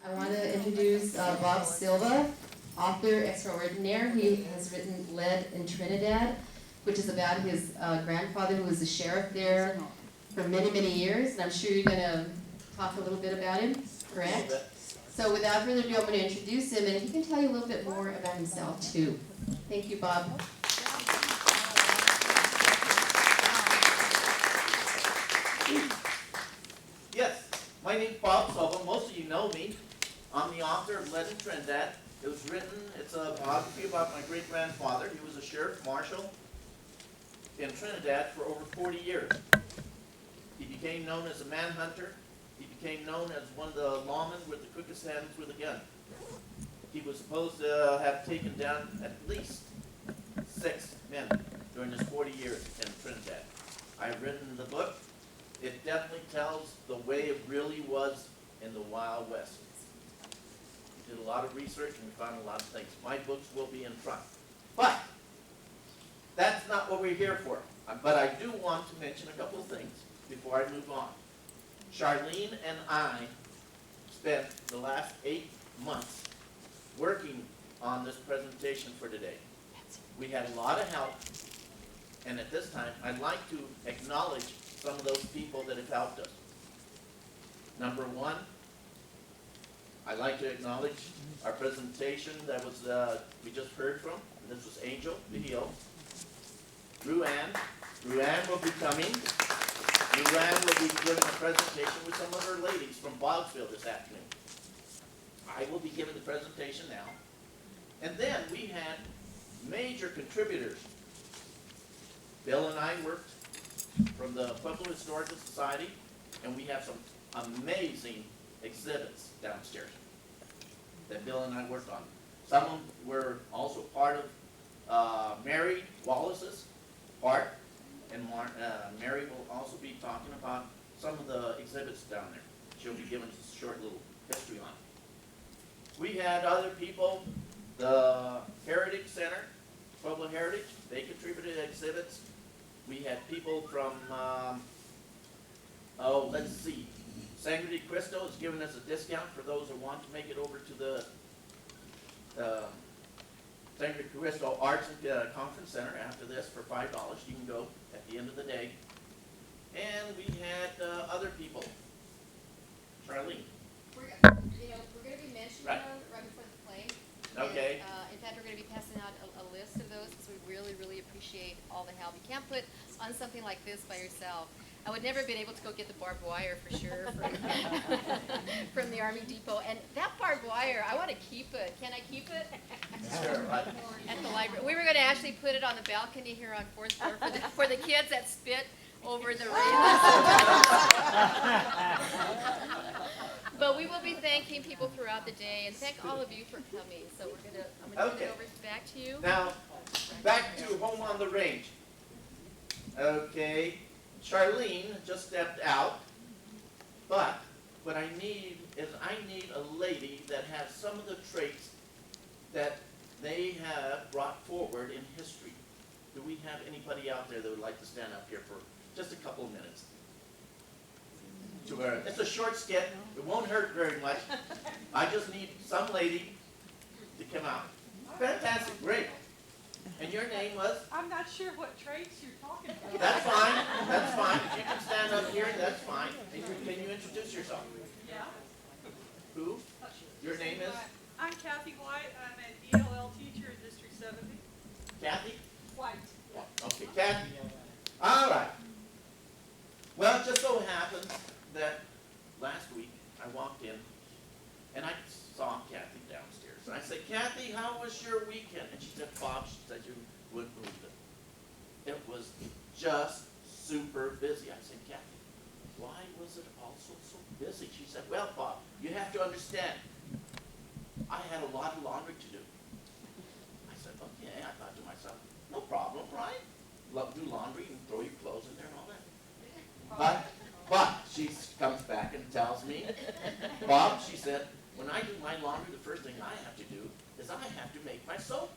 I want to introduce Bob Silva, author extraordinaire. He has written Lead in Trinidad, which is about his grandfather who was the sheriff there for many, many years. And I'm sure you're going to talk a little bit about him, correct? So without further ado, I'm going to introduce him, and he can tell you a little bit more about himself, too. Thank you, Bob. Yes, my name's Bob Silva. Most of you know me. I'm the author of Lead in Trinidad. It's a biography about my great-grandfather. He was a sheriff marshal in Trinidad for over 40 years. He became known as a manhunter. He became known as one of the lawmen with the quickest hands with a gun. He was supposed to have taken down at least 6 men during his 40 years in Trinidad. I've written the book. It definitely tells the way it really was in the Wild West. We did a lot of research and we found a lot of things. My books will be in front. But that's not what we're here for. But I do want to mention a couple of things before I move on. Charlene and I spent the last 8 months working on this presentation for today. We had a lot of help, and at this time, I'd like to acknowledge some of those people that have helped us. Number one, I'd like to acknowledge our presentation that was we just heard from. This was Angel Vigil. Ruanne will be coming. Ruanne will be giving a presentation with some of her ladies from Bogsville this afternoon. I will be giving the presentation now. And then we had major contributors. Bill and I worked from the Pueblo Historical Society, and we have some amazing exhibits downstairs that Bill and I worked on. Some of them were also part of Mary Wallace's part, and Mary will also be talking about some of the exhibits down there. She'll be giving us a short little history on it. We had other people, the Heritage Center, Pueblo Heritage, they contributed exhibits. We had people from, let's see, Sangre de Cristo is giving us a discount for those who want to make it over to the Sangre de Cristo Arts and Conference Center after this for $5. You can go at the end of the day. And we had other people. Charlene. We're going to be mentioning Right. them right before the play. Okay. And, in fact, we're going to be passing out a list of those because we really, really appreciate all the help. You can't put on something like this by yourself. I would never have been able to go get the barbed wire for sure from the Army Depot. And that barbed wire, I want to keep it. Can I keep it? Sure, right. At the library. We were going to actually put it on the balcony here on 4th floor for the kids that spit over the railings. But we will be thanking people throughout the day, and thank all of you for coming. So I'm going to turn it over back to you. Now, back to Home on the Range. Okay, Charlene just stepped out, but what I need is a lady that has some of the traits that they have brought forward in history. Do we have anybody out there that would like to stand up here for just a couple of minutes? It's a short skit. It won't hurt very much. I just need some lady to come out. Fantastic, great. And your name was? I'm not sure what traits you're talking about. That's fine. That's fine. If you can stand up here, that's fine. And can you introduce yourself? Yeah. Who? Your name is? I'm Kathy White. I'm an ELL teacher in District 70. Kathy? White. Okay, Kathy. All right. Well, it just so happens that last week I walked in and I saw Kathy downstairs. And I said, Kathy, how was your weekend? And she said, Bob, she said you wouldn't believe it. It was just super busy. I said, Kathy, why was it also so busy? She said, well, Bob, you have to understand, I had a lot of laundry to do. I said, okay. I thought to myself, no problem, right? Do laundry and throw your clothes in there and all that. But she comes back and tells me, Bob, she said, when I do my laundry, the first thing I have to do is I have to make my soap.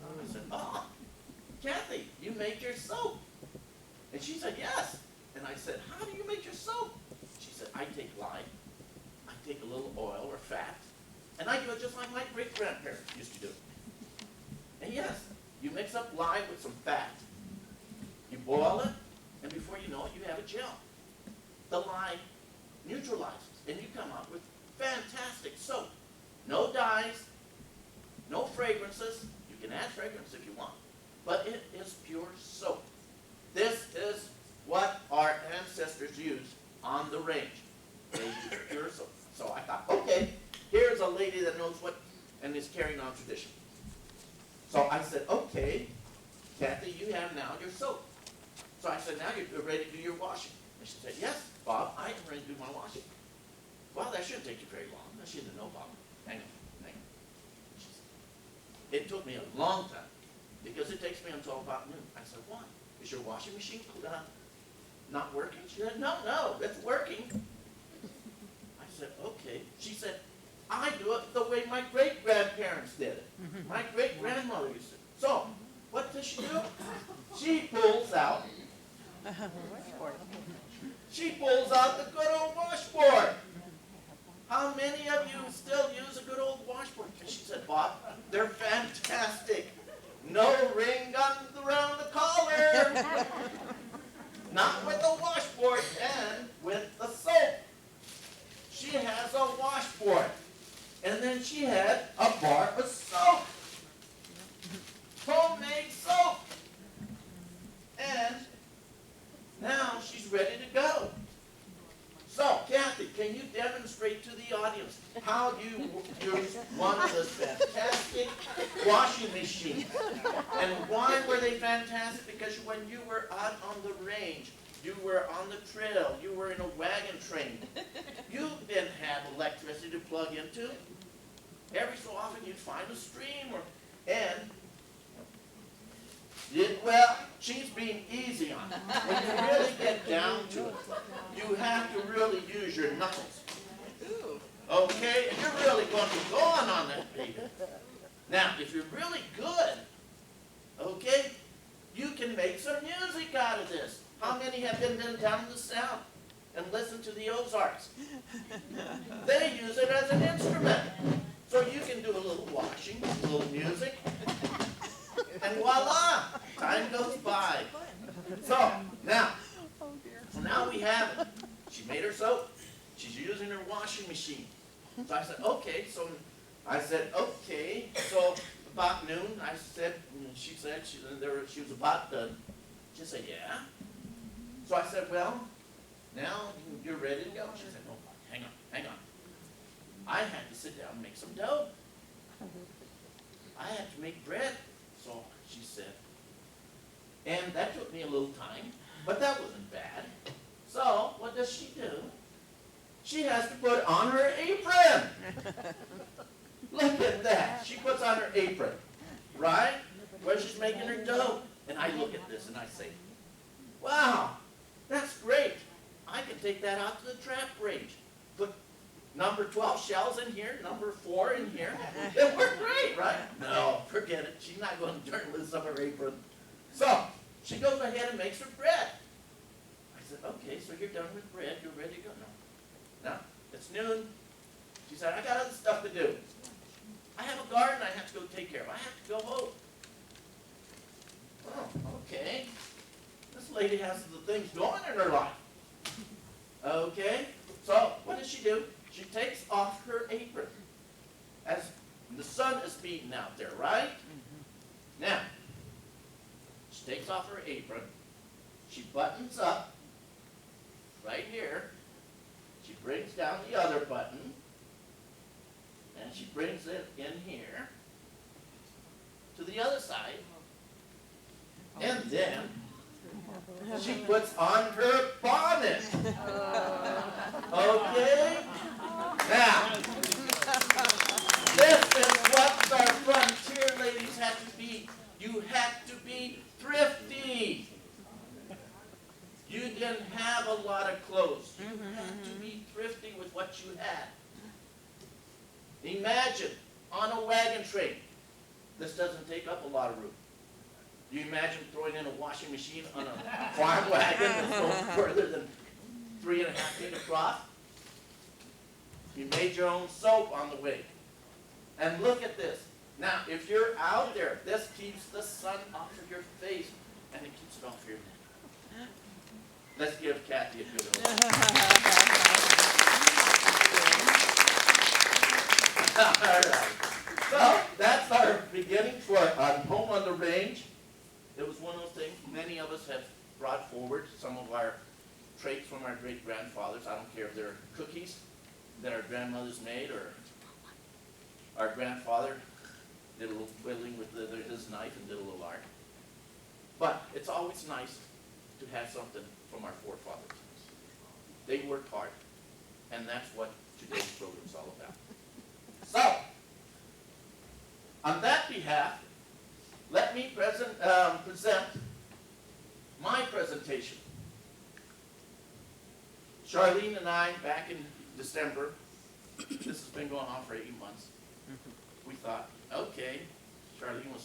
I said, oh, Kathy, you make your soap. And she said, yes. And I said, how do you make your soap? She said, I take lime, I take a little oil or fat, and I do it just like my great-grandparents used to do. And yes, you mix up lye with some fat. You boil it, and before you know it, you have a gel. The lye neutralizes, and you come out with fantastic soap. No dyes, no fragrances. You can add fragrance if you want, but it is pure soap. This is what our ancestors used on the range. They used pure soap. So I thought, okay, here's a lady that knows what and is carrying on tradition. So I said, okay, Kathy, you have now your soap. So I said, now you're ready to do your washing. And she said, yes, Bob, I am ready to do my washing. Well, that shouldn't take you very long. She didn't know, Bob. Hang on. She said, it took me a long time because it takes me until about noon. I said, why? Is your washing machine not working? She said, no, it's working. I said, okay. She said, I do it the way my great-grandparents did it. My great-grandmother used to. So, what does she do? She pulls out the good old washboard. How many of you still use a good old washboard? And she said, Bob, they're fantastic. No ring around the collar. Not with the washboard and with the soap. She has a washboard. And then she had a bar of soap. Homemade soap. And now she's ready to go. So, Kathy, can you demonstrate to the audience how you use one of those fantastic washing machines? And why were they fantastic? Because when you were out on the range, you were on the trail, you were in a wagon train, you didn't have electricity to plug into. Every so often you'd find a stream well, she's being easy on it. When you really get down to it, you have to really use your knuckles. Okay? And you're really going to be going on that baby. Now, if you're really good, okay, you can make some music out of this. How many have been down in the South and listened to the Ozarks? They use it as an instrument. So you can do a little washing, a little music, and voila, time goes by. So now we have it. She made her soap. She's using her washing machine. So I said, okay. So about noon, she said she was about done. She said, yeah. So I said, well, now you're ready to go. She said, no, hang on. I had to sit down and make some dough. I had to make bread. So she said, and that took me a little time, but that wasn't bad. So what does she do? She has to put on her apron. Look at that. She puts on her apron, right? Where she's making her dough. And I look at this and I say, wow, that's great. I can take that out to the trap range. Put number 12 shells in here, number 4 in here. It worked great, right? No, forget it. She's not going to turn loose of her apron. So she goes ahead and makes her bread. I said, okay, so you're done with bread. You're ready to go. No, it's noon. She said, I got other stuff to do. I have a garden I have to go take care of. I have to go home. Oh, okay. This lady has the things going in her life. Okay, so what does she do? She takes off her apron. As the sun is beating out there, right? Now, she takes off her apron. She buttons up right here. She brings down the other button. And she brings it in here to the other side. And then she puts on her bonnet. Okay? Now, this is what our frontier ladies had to be. You had to be thrifty. You didn't have a lot of clothes. You had to be thrifty with what you had. Imagine, on a wagon train, this doesn't take up a lot of room. Do you imagine throwing in a washing machine on a farm wagon that's no further than 3.5 feet across? You made your own soap on the way. And look at this. Now, if you're out there, this keeps the sun off of your face, and it keeps it off your neck. Let's give Kathy a good one. All right. So, that's our beginning for Home on the Range. It was one of those things many of us have brought forward, some of our traits from our great-grandfathers. I don't care if they're cookies that our grandmothers made, or our grandfather did a little whittling with his knife and did a little art. But it's always nice to have something from our forefathers. They worked hard, and that's what today's program is all about. So, on that behalf, let me present my presentation. Charlene and I, back in December, this has been going on for 8 months. We thought, okay, Charlene was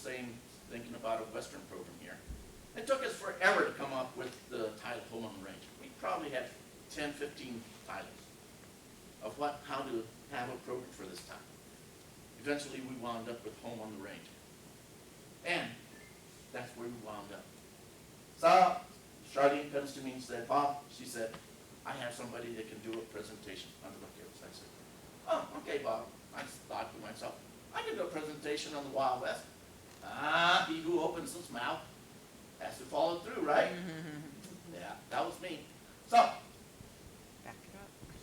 thinking about a Western program here. It took us forever to come up with the title Home on the Range. We probably had 10, 15 titles of how to have a program for this time. Eventually we wound up with Home on the Range. And that's where we wound up. So Charlene comes to me and said, Bob, she said, I have somebody that can do a presentation on the vaqueros. I said, oh, okay, Bob. I thought to myself, I can do a presentation on the Wild West. He who opens his mouth has to follow through, right? Yeah, that was me. So,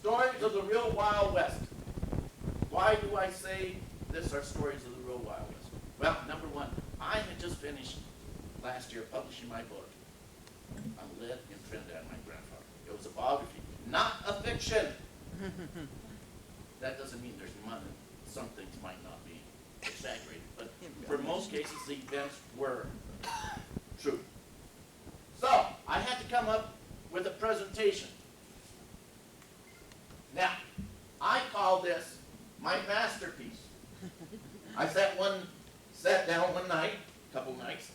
stories of the real Wild West. Why do I say this are stories of the real Wild West? Well, number one, I had just finished last year publishing my book on lead in Trinidad, my grandfather. It was a biography, not a fiction. That doesn't mean there's none. Some things might not be exaggerated, but for most cases, the events were true. So, I had to come up with a presentation. Now, I call this my masterpiece. I sat down one night, a couple nights,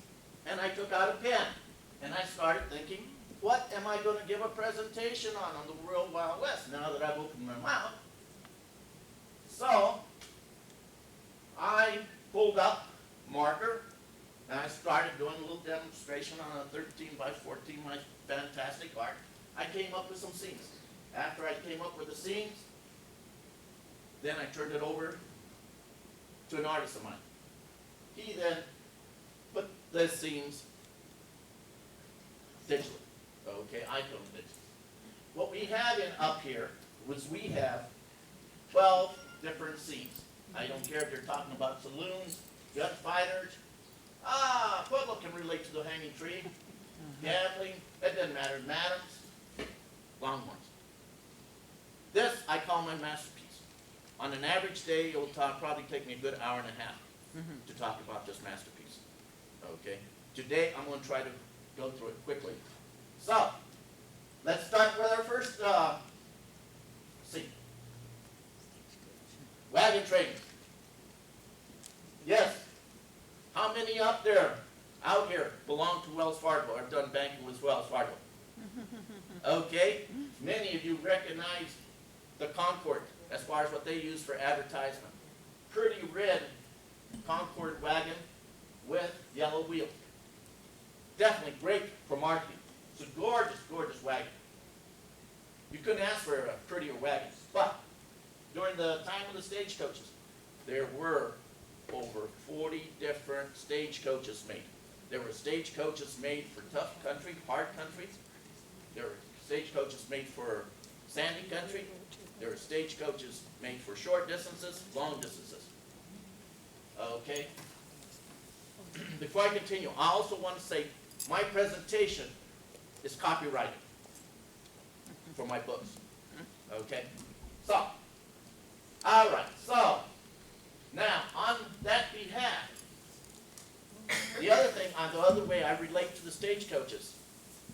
and I took out a pen, and I started thinking, what am I going to give a presentation on the Real Wild West now that I've opened my mouth? So, I pulled up a marker, and I started doing a little demonstration on a 13 by 14, my fantastic art. I came up with some scenes. After I came up with the scenes, then I turned it over to an artist of mine. He then put the scenes digitally. Okay, I filmed digitally. What we have up here was we have 12 different scenes. I don't care if you're talking about saloons, gunfighters. Pueblo can relate to the hanging tree. Gambling, it doesn't matter. Madams, Longhorns. This I call my masterpiece. On an average day, it'll probably take me a good hour and a half to talk about this masterpiece. Okay? Today, I'm going to try to go through it quickly. So, let's start with our first scene. Wagon train. Yes. How many out here belong to Wells Fargo? I've done banking with Wells Fargo. Okay. Many of you recognize the Concord as far as what they use for advertisement. Pretty red Concord wagon with yellow wheels. Definitely great for marketing. It's a gorgeous, gorgeous wagon. You couldn't ask for a prettier wagon. But during the time of the stagecoaches, there were over 40 different stagecoaches made. There were stagecoaches made for tough country, hard country. There were stagecoaches made for sandy country. There were stagecoaches made for short distances, long distances. Okay. Before I continue, I also want to say my presentation is copyrighted for my books. Okay. So, all right. So, now on that behalf, the other thing, on the other way I relate to the stagecoaches,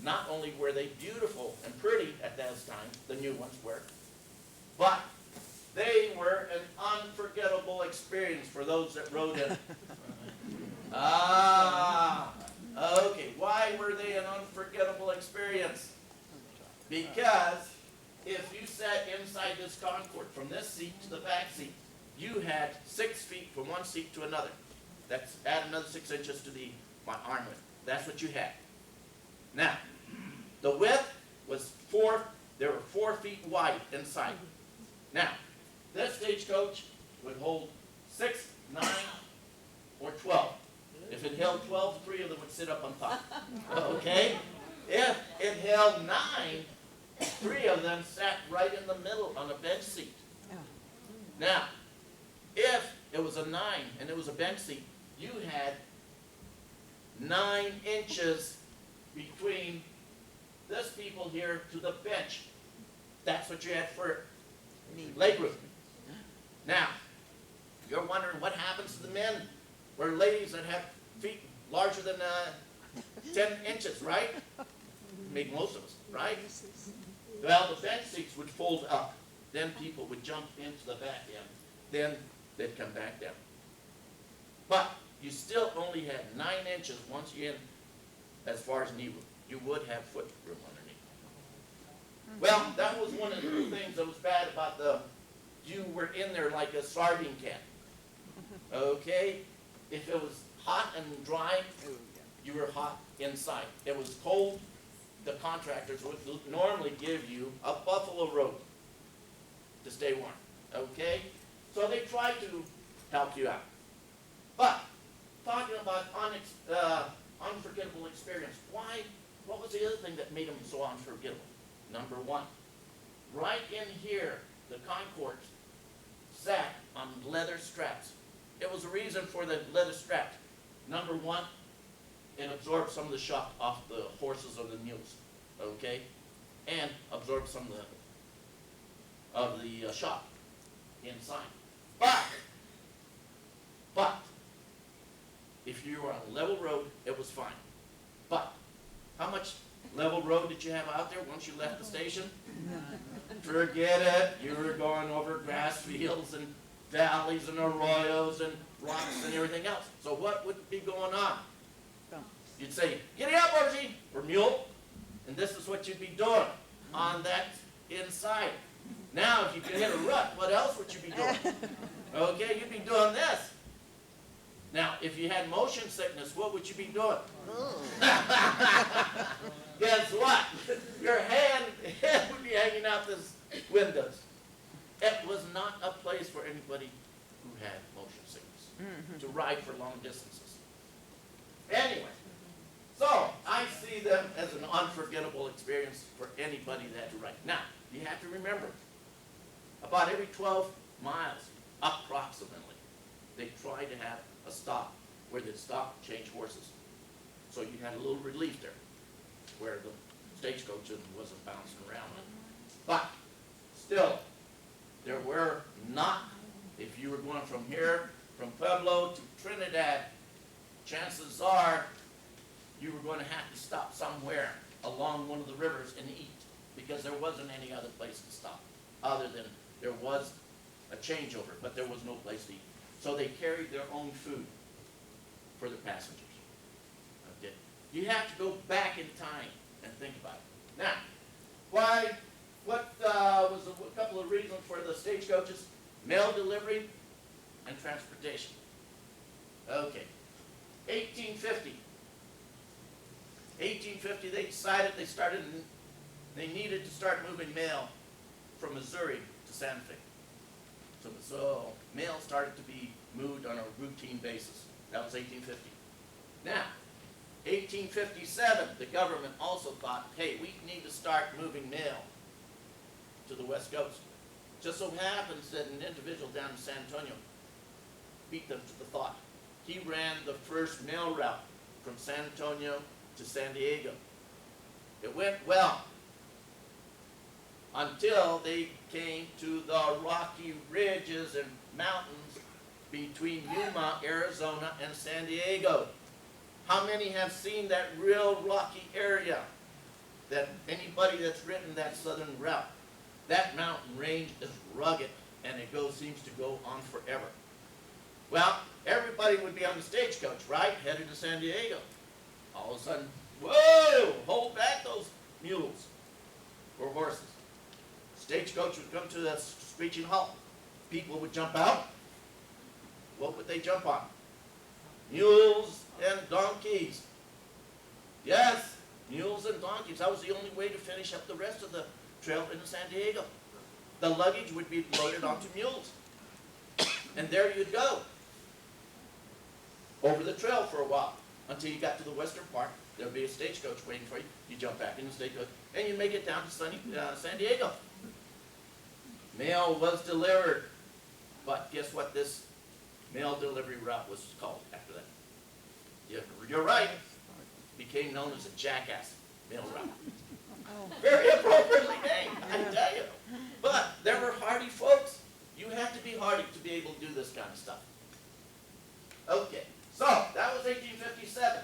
not only were they beautiful and pretty at that time, the new ones were, but they were an unforgettable experience for those that rode in. Okay. Why were they an unforgettable experience? Because if you sat inside this Concorde, from this seat to the back seat, you had 6 feet from one seat to another. That's add another 6 inches to my arm width. That's what you had. Now, the width was there were 4 feet wide inside. Now, this stagecoach would hold 6, 9, or 12. If it held 12, 3 of them would sit up on top. Okay? If it held 9, 3 of them sat right in the middle on a bench seat. Now, if it was a 9 and it was a bench seat, you had 9 inches between this people here to the bench. That's what you had for legroom. Now, you're wondering what happens to the men or ladies that have feet larger than 10 inches, right? Maybe most of us, right? Well, the bench seats would fold up. Then people would jump into the back end. Then they'd come back down. But you still only had 9 inches once you in as far as knee room. You would have foot room underneath. Well, that was one of the things that was bad about you were in there like a sardine can. Okay? If it was hot and dry, you were hot inside. It was cold, the contractors would normally give you a buffalo robe to stay warm. Okay? So they tried to help you out. But, talking about unforgettable experience, what was the other thing that made them so unforgettable? Number 1, right in here, the Concorde sat on leather straps. It was a reason for the leather straps. Number 1, it absorbed some of the shock off the horses or the mules, okay? And absorbed some of the shock inside. But, if you were on a level road, it was fine. But, how much level road did you have out there once you left the station? Forget it. You were going over grass fields and valleys and arroyos and rocks and everything else. So what would be going on? You'd say, "Giddy up, horsey," or mule, and this is what you'd be doing on that inside. Now, if you could hit a rut, what else would you be doing? Okay, you'd be doing this. Now, if you had motion sickness, what would you be doing? Guess what? Your head would be hanging out the windows. It was not a place for anybody who had motion sickness to ride for long distances. Anyway, so I see them as an unforgettable experience for anybody that had to ride. Now, you have to remember, about every 12 miles, approximately, they try to have a stop where they'd stop, change horses. So you had a little relief there, where the stagecoach wasn't bouncing around. But still, there were not, if you were going from here, from Pueblo to Trinidad, chances are you were going to have to stop somewhere along one of the rivers and eat, because there wasn't any other place to stop, other than there was a changeover, but there was no place to eat. So they carried their own food for their passengers. Okay. You have to go back in time and think about it. Now, what was a couple of reasons for the stagecoaches? Mail delivery and transportation. Okay. 1850. 1850, they decided they needed to start moving mail from Missouri to Santa Fe. So mail started to be moved on a routine basis. That was 1850. Now, 1857, the government also thought, hey, we need to start moving mail to the West Coast. Just so happens that an individual down in San Antonio beat them to the thought. He ran the first mail route from San Antonio to San Diego. It went well until they came to the rocky ridges and mountains between Yuma, Arizona, and San Diego. How many have seen that real rocky area? That anybody that's ridden that southern route, that mountain range is rugged, and it seems to go on forever. Well, everybody would be on the stagecoach, right, headed to San Diego. All of a sudden, whoa, hold back those mules or horses. Stagecoach would come to a screeching halt. People would jump out. What would they jump on? Mules and donkeys. Yes, mules and donkeys. That was the only way to finish up the rest of the trail into San Diego. The luggage would be loaded onto mules. And there you'd go. Over the trail for a while. Until you got to the western part. There'd be a stagecoach waiting for you. You jump back in the stagecoach. And you make it down to San Diego. Mail was delivered. But guess what this mail delivery route was called after that? You're right. Became known as a jackass mail route. Very appropriately named, I tell you. But there were hardy folks. You have to be hardy to be able to do this kind of stuff. Okay, so that was 1857.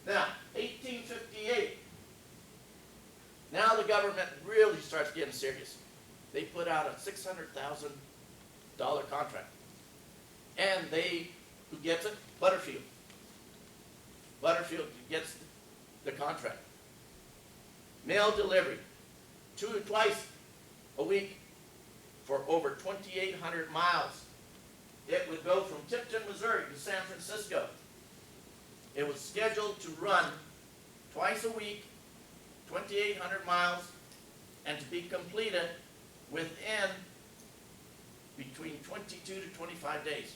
Now, 1858. Now the government really starts getting serious. They put out a $600,000 contract. And who gets it? Butterfield. Butterfield gets the contract. Mail delivery, twice a week for over 2,800 miles. It would go from Tipton, Missouri to San Francisco. It was scheduled to run twice a week, 2,800 miles, and to be completed within between 22 to 25 days.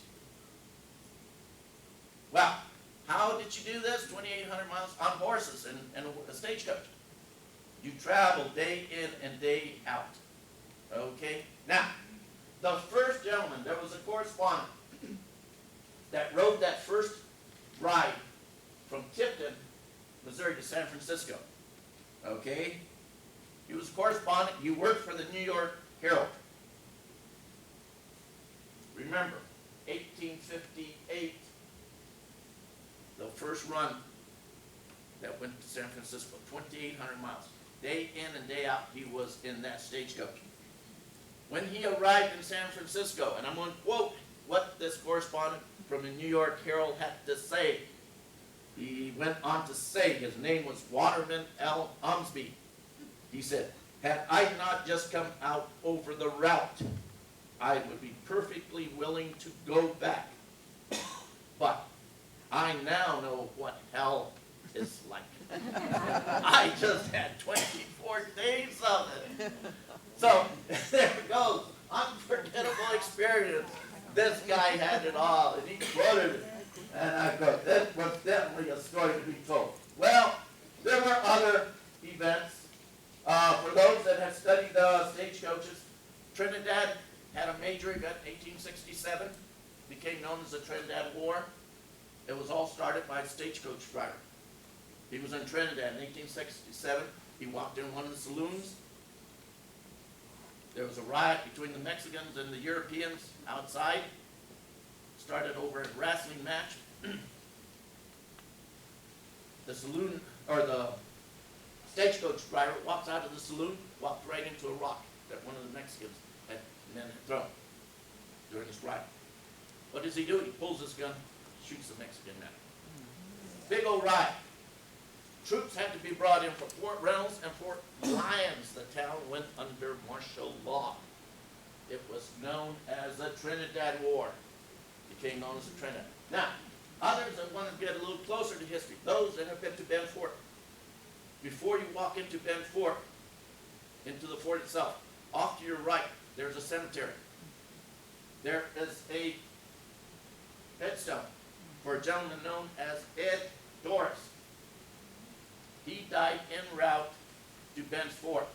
Well, how did you do this? 2,800 miles on horses and a stagecoach. You travel day in and day out. Okay? Now, the first gentleman, there was a correspondent that rode that first ride from Tipton, Missouri to San Francisco. Okay? He was a correspondent. He worked for the New York Herald. Remember, 1858, the first run that went to San Francisco, 2,800 miles. Day in and day out, he was in that stagecoach. When he arrived in San Francisco, and I'm going to quote what this correspondent from the New York Herald had to say. He went on to say, his name was Waterman L. Umsby. He said, "Had I not just come out over the route, I would be perfectly willing to go back. But I now know what hell is like." I just had 24 days of it. So, there it goes. Unforgettable experience. This guy had it all, and he quoted it. And I thought, that was definitely a story to be told. Well, there were other events. For those that have studied stagecoaches, Trinidad had a major event in 1867, became known as the Trinidad War. It was all started by a stagecoach driver. He was in Trinidad in 1867. He walked in one of the saloons. There was a riot between the Mexicans and the Europeans outside. Started over a wrestling match. The saloon, or the stagecoach driver walks out of the saloon, walked right into a rock that one of the Mexicans men had thrown during this riot. What does he do? He pulls his gun, shoots the Mexican man. Big old riot. Troops had to be brought in from Fort Reynolds and Fort Lyons. The town went under martial law. It was known as the Trinidad War. It became known as the Trinidad. Now, others that want to get a little closer to history, those that have been to Bend Fort. Before you walk into Bend Fort, into the fort itself, off to your right, there's a cemetery. There is a headstone for a gentleman known as Ed Doris. He died en route to Bend Fort.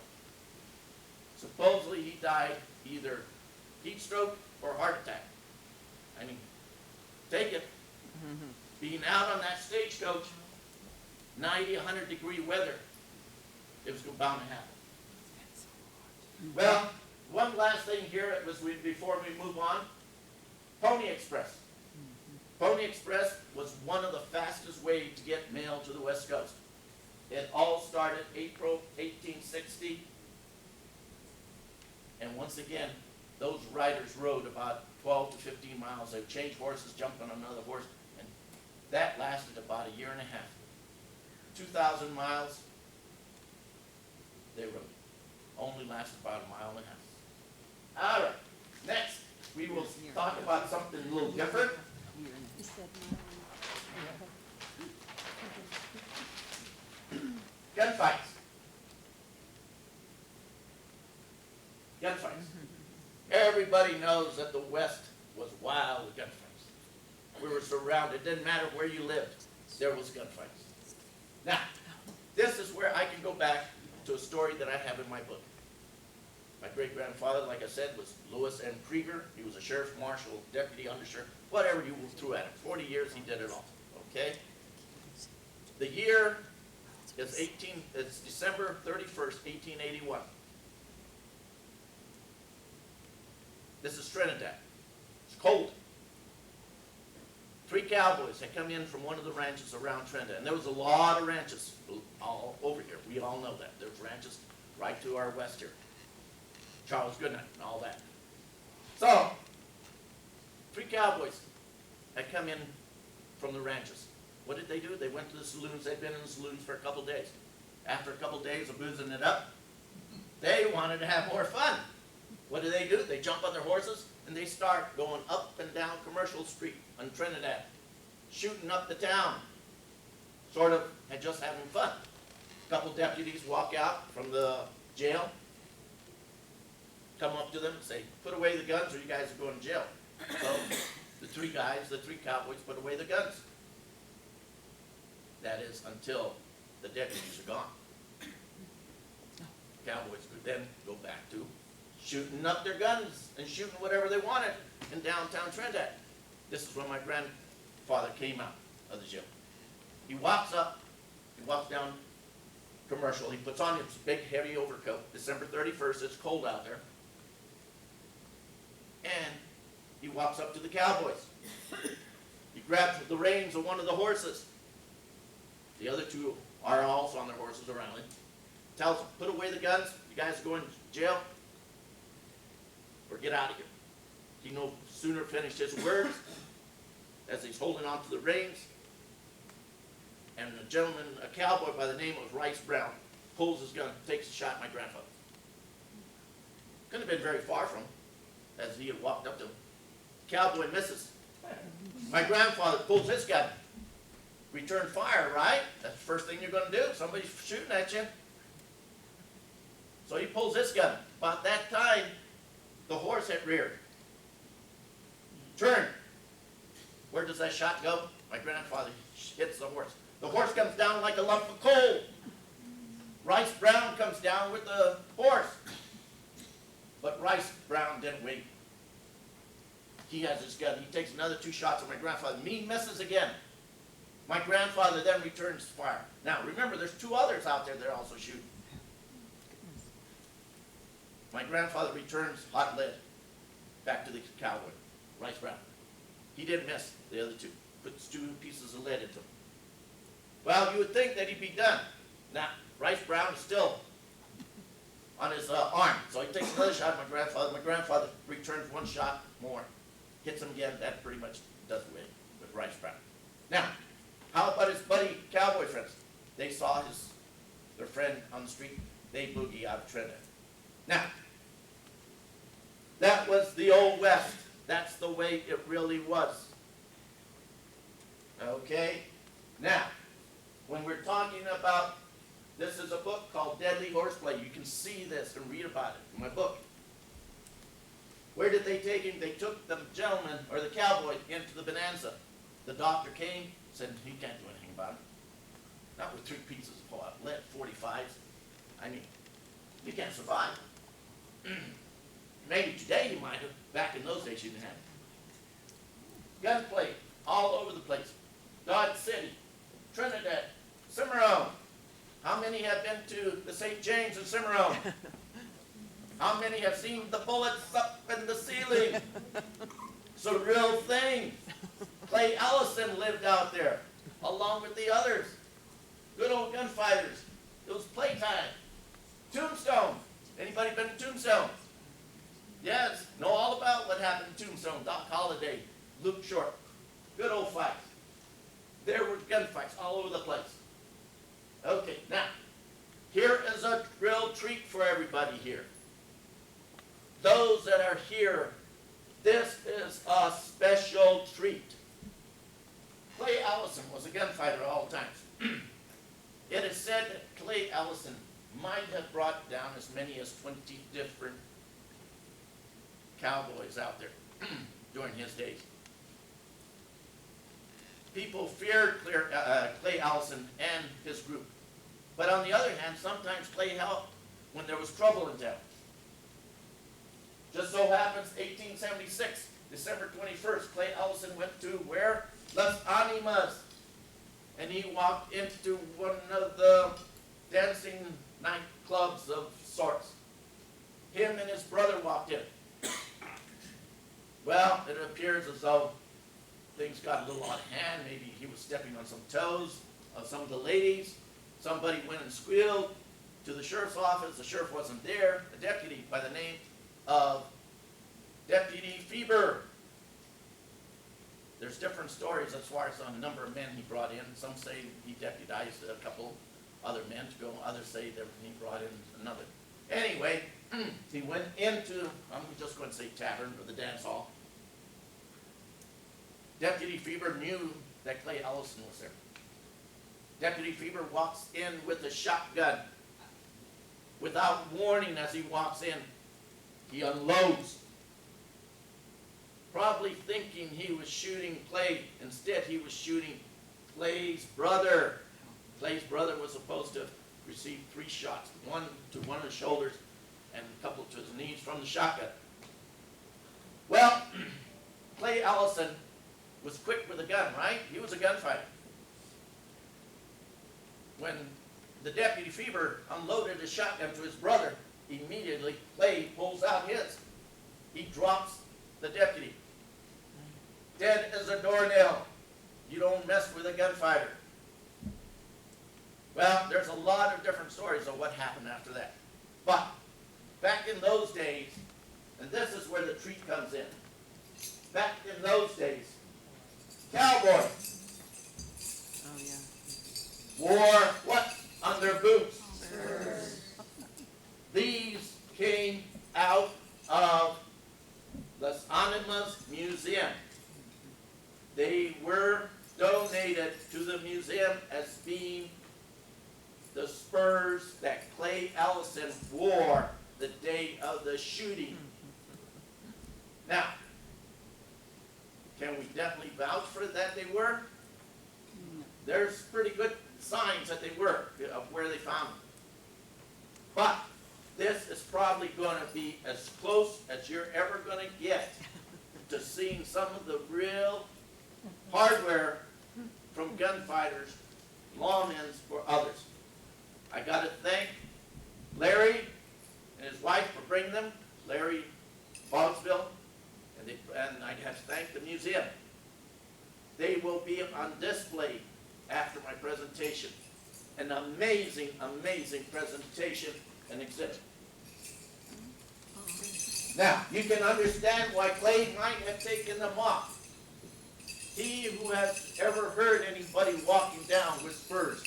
Supposedly he died either heat stroke or heart attack. I mean, take it. Being out on that stagecoach, 90, 100 degree weather, it was bound to happen. Well, one last thing here before we move on. Pony Express. Pony Express was one of the fastest ways to get mail to the West Coast. It all started April 1860. And once again, those riders rode about 12 to 15 miles. They'd change horses, jump on another horse, and that lasted about a year and a half. 2,000 miles, they rode. Only lasts about a mile and a half. All right, next, we will talk about something a little different. Gunfights. Gunfights. Everybody knows that the West was wild with gunfights. We were surrounded. It didn't matter where you lived. There was gunfights. Now, this is where I can go back to a story that I have in my book. My great-grandfather, like I said, was Lewis M. Krieger. He was a sheriff marshal, deputy undersheriff, whatever you threw at him. 40 years he did it all, okay? The year is it's December 31st, 1881. This is Trinidad. It's cold. 3 cowboys had come in from one of the ranches around Trinidad, and there was a lot of ranches all over here. We all know that. There's ranches right to our west here. Charles Goodnight and all that. So, 3 cowboys had come in from the ranches. What did they do? They went to the saloons. They'd been in the saloons for a couple days. After a couple days of boozing it up, they wanted to have more fun. What do? They jump on their horses and they start going up and down Commercial Street on Trinidad, shooting up the town, sort of, and just having fun. A couple deputies walk out from the jail, come up to them and say, put away the guns or you guys are going to jail. So the 3 cowboys put away the guns. That is until the deputies are gone. Cowboys could then go back to shooting up their guns and shooting whatever they wanted in downtown Trinidad. This is when my grandfather came out of the jail. He walks down Commercial, he puts on his big heavy overcoat. December 31st, it's cold out there. And he walks up to the cowboys. He grabs the reins of one of the horses. The other 2 are also on their horses around him. Tells them, put away the guns, you guys are going to jail, or get out of here. He no sooner finished his words as he's holding onto the reins, and a gentleman, a cowboy by the name of Rice Brown, pulls his gun, takes a shot at my grandfather. Couldn't have been very far from him as he had walked up to him. Cowboy misses. My grandfather pulls his gun. Return fire, right? That's the first thing you're going to do. Somebody's shooting at you. So he pulls his gun. About that time, the horse had reared. Turn. Where does that shot go? My grandfather hits the horse. The horse comes down like a lump of coal. Rice Brown comes down with the horse. But Rice Brown didn't wait. He has his gun. He takes another 2 shots at my grandfather. Me misses again. My grandfather then returns fire. Now remember, there's 2 others out there that are also shooting. My grandfather returns hot lead back to the cowboy, Rice Brown. He didn't miss the other 2. Puts 2 pieces of lead into him. Well, you would think that he'd be done. Now, Rice Brown is still on his arm. So he takes another shot at my grandfather. My grandfather returns 1 shot more. Hits him again. That pretty much does away with Rice Brown. Now, how about his buddy cowboy friends? They saw their friend on the street. They boogie out of Trinidad. Now, that was the Old West. That's the way it really was. Okay? Now, when we're talking about, this is a book called Deadly Horseplay. You can see this and read about it in my book. Where did they take him? They took the gentleman, or the cowboy, into the Bonanza. The doctor came, said he can't do anything about it. Not with 3 pieces of lead, 45s. I mean, you can't survive. Maybe today you might have. Back in those days you didn't have it. Gunplay all over the place. Dodge City, Trinidad, Cimarron. How many have been to the St. James in Cimarron? How many have seen the bullets up in the ceiling? It's a real thing. Clay Ellison lived out there, along with the others. Good old gunfighters. It was playtime. Tombstone. Anybody been to Tombstone? Yes. Know all about what happened in Tombstone. Doc Holliday, Luke Short. Good old fights. There were gunfights all over the place. Okay, now, here is a real treat for everybody here. those that are here, this is a special treat. Clay Allison was a gunfighter at all times. It is said that Clay Allison might have brought down as many as 20 different cowboys out there during his days. People feared Clay Allison and his group. But on the other hand, sometimes Clay helped when there was trouble in town. Just so happens, 1876, December 21st, Clay Allison went to where? Las Animas. And he walked into one of the dancing nightclubs of sorts. Him and his brother walked in. Well, it appears as though things got a little out of hand. Maybe he was stepping on some toes of some of the ladies. Somebody went and squealed to the sheriff's office. The sheriff wasn't there. A deputy by the name of Deputy Feber. There's different stories as far as the number of men he brought in. Some say he deputized a couple other men to go. Others say that he brought in another. Anyway, he went into, I'm just going to say tavern or the dance hall. Deputy Feber knew that Clay Allison was there. Deputy Feber walks in with a shotgun. Without warning as he walks in, he unloads. Probably thinking he was shooting Clay. Instead, he was shooting Clay's brother. Clay's brother was supposed to receive 3 shots, one to one of the shoulders and a couple to his knees from the shotgun. Well, Clay Allison was quick with a gun, right? He was a gunfighter. When the Deputy Feber unloaded his shotgun to his brother, immediately Clay pulls out his. He drops the deputy. Dead as a doornail. You don't mess with a gunfighter. Well, there's a lot of different stories of what happened after that. But back in those days, and this is where the treat comes in. Back in those days, cowboys wore what on their boots? Spurs. These came out of Las Animas Museum. They were donated to the museum as being the spurs that Clay Allison wore the day of the shooting. Now, can we definitely vouch for that they were? There's pretty good signs that they were, of where they found them. But this is probably going to be as close as you're ever going to get to seeing some of the real hardware from gunfighters, lawmen, or others. I got to thank Larry and his wife for bringing them, Larry Boggsville, and I have to thank the museum. They will be on display after my presentation. An amazing, amazing presentation and exhibit. Now, you can understand why Clay might have taken them off. He who has ever heard anybody walking down with spurs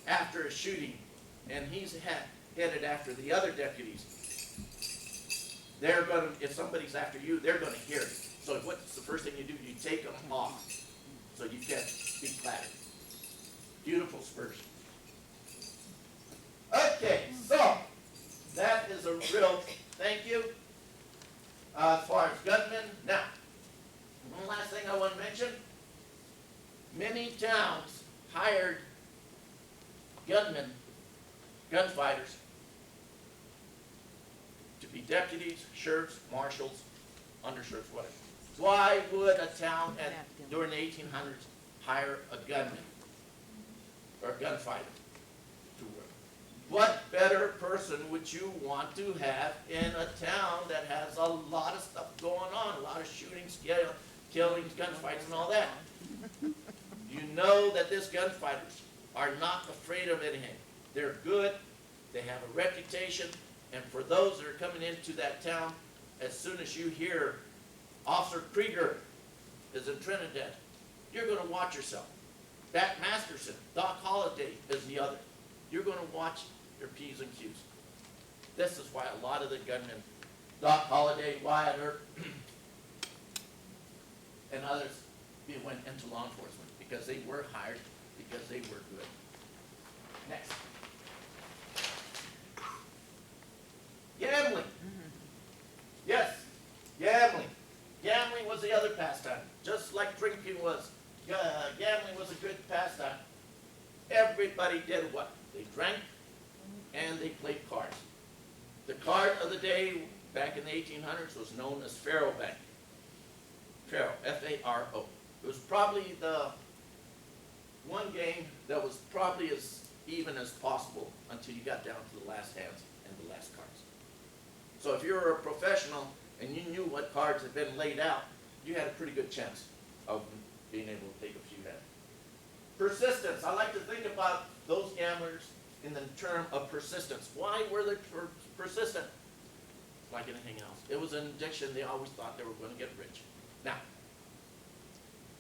after a shooting, and he's headed after the other deputies, they're going to, if somebody's after you, they're going to hear it. So what's the first thing you do? You take them off so you can't be clattered. Beautiful spurs. Okay, so that is a real thank you as far as gunmen. Now, one last thing I want to mention. Many towns hired gunmen, gunfighters, to be deputies, sheriffs, marshals, undersheriffs, whatever. Why would a town during the 1800s hire a gunman or a gunfighter to work? What better person would you want to have in a town that has a lot of stuff going on, a lot of shootings, killings, gunfights, and all that? You know that these gunfighters are not afraid of anything. They're good, they have a reputation, and for those that are coming into that town, as soon as you hear Officer Krieger is in Trinidad, you're going to watch yourself. Bat Masterson, Doc Holliday is the other. You're going to watch your P's and Q's. This is why a lot of the gunmen Doc Holliday, Wyatt Earp, and others went into law enforcement because they were hired, because they were good. Next. Gambling. Yes, gambling. Gambling was the other pastime, just like drinking was. Gambling was a good pastime. Everybody did what? They drank and they played cards. The card of the day back in the 1800s was known as faro bank. Faro, F-A-R-O. It was probably the one game that was probably as even as possible until you got down to the last hands and the last cards. So if you were a professional and you knew what cards had been laid out, you had a pretty good chance of being able to take a few hands. Persistence. I like to think about those gamblers in the term of persistence. Why were they persistent? Like anything else. It was an addiction. They always thought they were going to get rich. Now,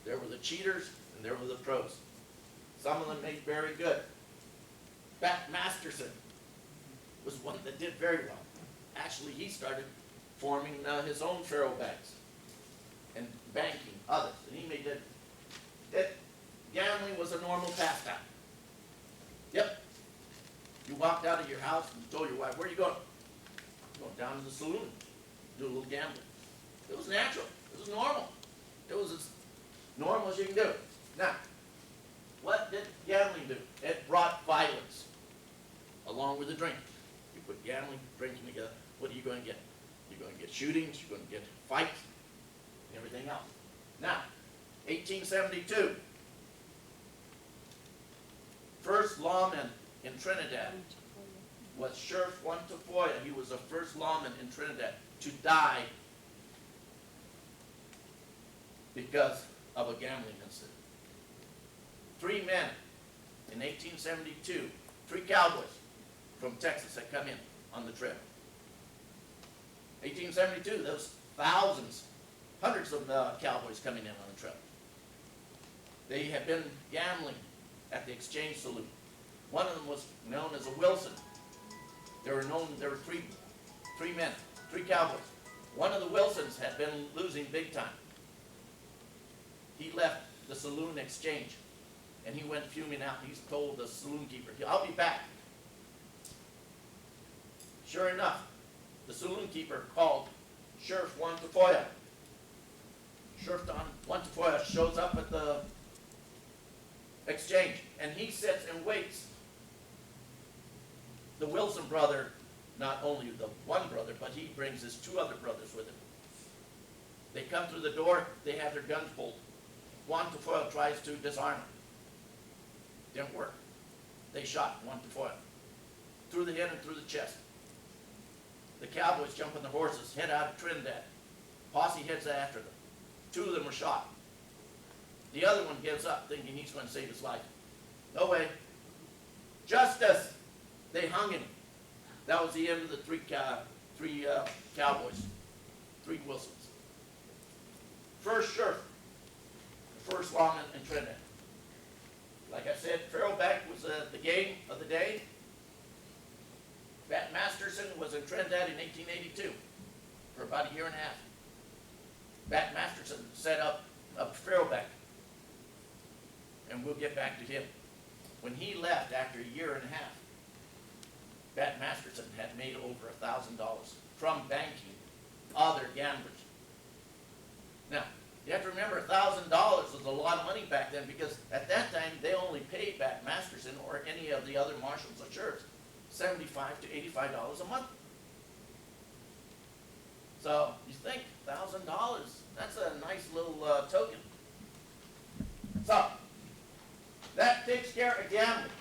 there were the cheaters and there were the pros. Some of them made very good. Bat Masterson was one that did very well. Actually, he started forming his own faro banks and banking others. And he made it. Gambling was a normal pastime. Yep. You walked out of your house and told your wife, where are you going? I'm going down to the saloon, do a little gambling. It was natural. It was normal. It was as normal as you can do. Now, what did gambling do? It brought violence along with the drinking. You put gambling, drinking together, what are you going to get? You're going to get shootings, you're going to get fights, and everything else. Now, 1872, first lawman in Trinidad was Sheriff Juan Tafoya. He was the first lawman in Trinidad to die because of a gambling incident. 3 men in 1872, 3 cowboys from Texas had come in on the trail. 1872, there was thousands, hundreds of cowboys coming in on the trail. They had been gambling at the Exchange Saloon. One of them was known as a Wilson. There were 3 men, 3 cowboys. One of the Wilsons had been losing big time. He left the saloon Exchange and he went fuming out. He told the saloon keeper, I'll be back. Sure enough, the saloon keeper called Sheriff Juan Tafoya. Sheriff Juan Tafoya shows up at the Exchange and he sits and waits. The Wilson brother, not only the one brother, but he brings his 2 other brothers with him. They come through the door, they have their guns pulled. Juan Tafoya tries to disarm them. Didn't work. They shot Juan Tafoya through the head and through the chest. The cowboys jump on the horses, head out of Trinidad. Posse heads after them. 2 of them were shot. The other one gives up, thinking he's going to save his life. No way. Justice! They hung him. That was the end of the 3 cowboys, 3 Wilsons. First sheriff, the first lawman in Trinidad. Like I said, faro bank was the game of the day. Bat Masterson was in Trinidad in 1882 for about a year and a half. Bat Masterson set up a faro bank. And we'll get back to him. When he left after a year and a half, Bat Masterson had made over $1,000 from banking other gamblers. Now, you have to remember $1,000 was a lot of money back then because at that time they only paid Bat Masterson or any of the other marshals or sheriffs $75 to $85 a month. So you think $1,000, that's a nice little token. So that takes care of gambling.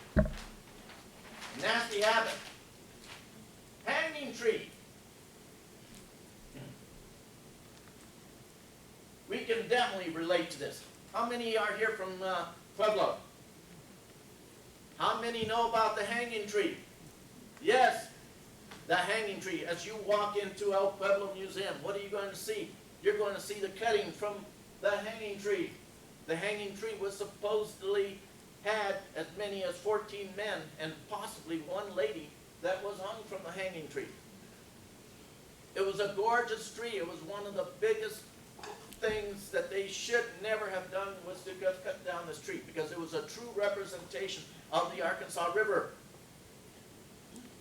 Nasty habit. Hanging tree. We can definitely relate to this. How many are here from Pueblo? How many know about the hanging tree? Yes, the hanging tree. As you walk into El Pueblo Museum, what are you going to see? You're going to see the cutting from the hanging tree. The hanging tree was supposedly had as many as 14 men and possibly 1 lady that was hung from the hanging tree. It was was a gorgeous tree. It was one of the biggest things that they should never have done was to cut down this tree, because it was a true representation of the Arkansas River.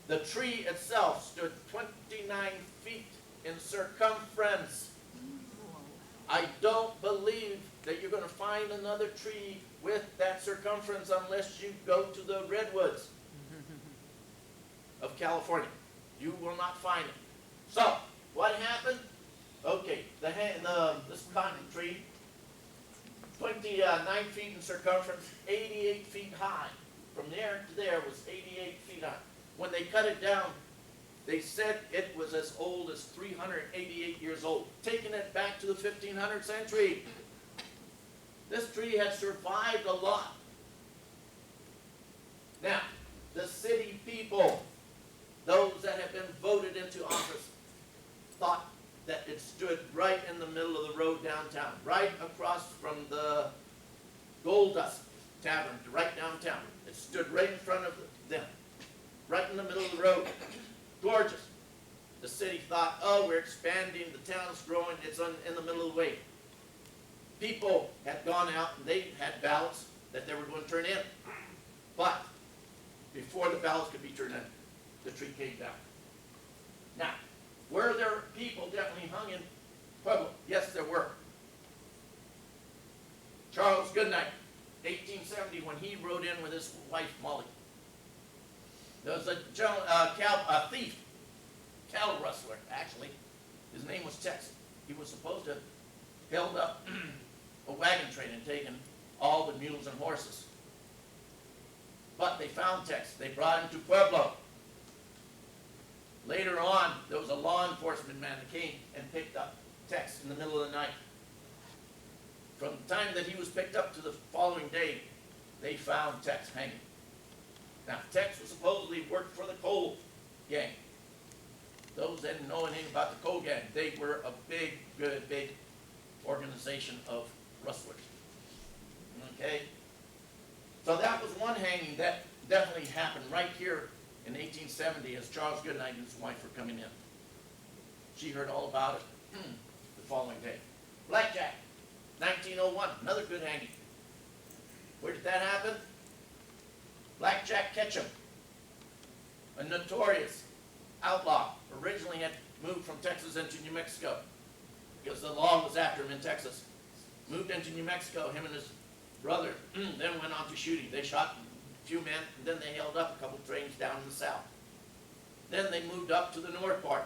The tree itself stood 29 feet in circumference. I don't believe that you're going to find another tree with that circumference unless you go to the redwoods of California. You will not find it. So, what happened? Okay, this cotton tree, 29 feet in circumference, 88 feet high. From there to there was 88 feet high. When they cut it down, they said it was as old as 388 years old, taking it back to the 1500th century. This tree has survived a lot. Now, the city people, those that have been voted into office, thought that it stood right in the middle of the road downtown, right across from the Gold Dust Tavern, right downtown. It stood right in front of them, right in the middle of the road. Gorgeous. The city thought, oh, we're expanding, the town's growing, it's in the middle of the way. People had gone out and they had ballots that they were going to turn in. But before the ballots could be turned in, the tree came down. Now, were there people definitely hung in Pueblo? Yes, there were. Charles Goodnight, 1870, when he rode in with his wife Molly. There was a thief, cattle rustler, actually. His name was Tex. He was supposed to have held up a wagon train and taken all the mules and horses. But they found Tex. They brought him to Pueblo. Later on, there was a law enforcement man that came and picked up Tex in the middle of the night. From the time that he was picked up to the following day, they found Tex hanging. Now, Tex was supposedly worked for the coal gang. Those that didn't know anything about the coal gang, they were a big organization of rustlers. Okay? So that was one hanging that definitely happened right here in 1870 as Charles Goodnight and his wife were coming in. She heard all about it the following day. Blackjack, 1901, another good hanging. Where did that happen? Blackjack Ketchum, a notorious outlaw, originally had moved from Texas into New Mexico because the law was after him in Texas. Moved into New Mexico, him and his brother then went on to shooting. They shot a few men, and then they held up a couple trains down in the south. Then they moved up to the north part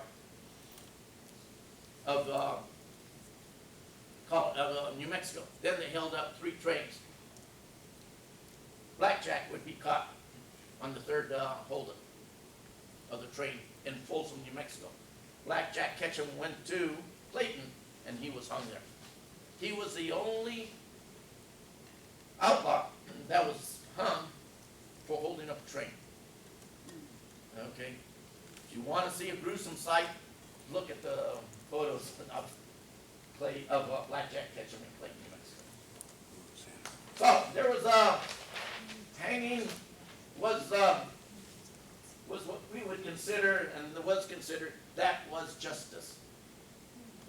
of New Mexico. Then they held up 3 trains. Blackjack would be caught on the third holdup of the train in Folsom, New Mexico. Blackjack Ketchum went to Clayton, and he was hung there. He was the only outlaw that was hung for holding up a train. Okay? If you want to see a gruesome sight, look at the photos of Blackjack Ketchum in Clayton, New Mexico. So, there was a hanging was what we would consider, and was considered, that was justice.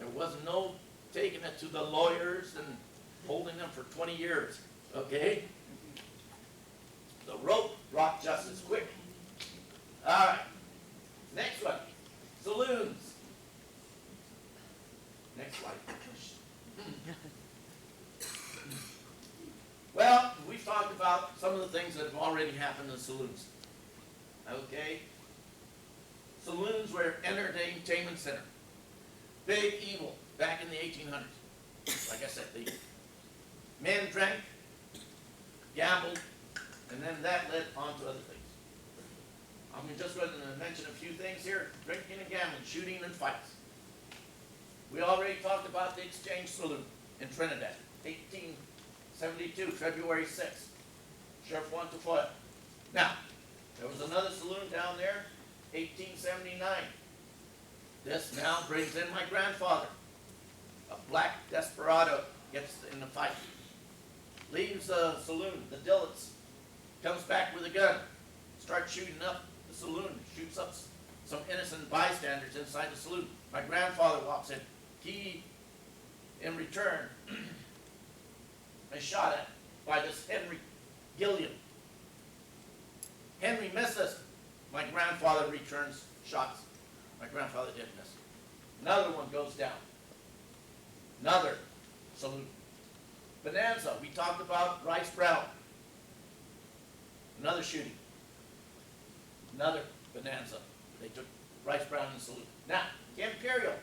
There was no taking it to the lawyers and holding them for 20 years, okay? The rope brought justice quick. All right, next one, saloons. Next slide. Well, we've talked about some of the things that have already happened in saloons. Okay? Saloons were entertainment center. Big evil back in the 1800s. Like I said, the men drank, gambled, and then that led on to other things. I'm just going to mention a few things here. Drinking and gambling, shooting and fights. We already talked about the Exchange Saloon in Trinidad, 1872, February 6th. Sheriff Wantafoya. Now, there was another saloon down there, 1879. This now brings in my grandfather. A black desperado gets in the fight. Leaves the saloon, the Dillets. Comes back with a gun. Starts shooting up the saloon. Shoots up some innocent bystanders inside the saloon. My grandfather walks in. He, in return, is shot at by this Henry Gilliam. Henry misses. My grandfather returns shots. My grandfather didn't miss. Another one goes down. Another salute. Bonanza, we talked about Rice Brown. Another shooting. Another Bonanza. They took Rice Brown and salute. Now, Imperial,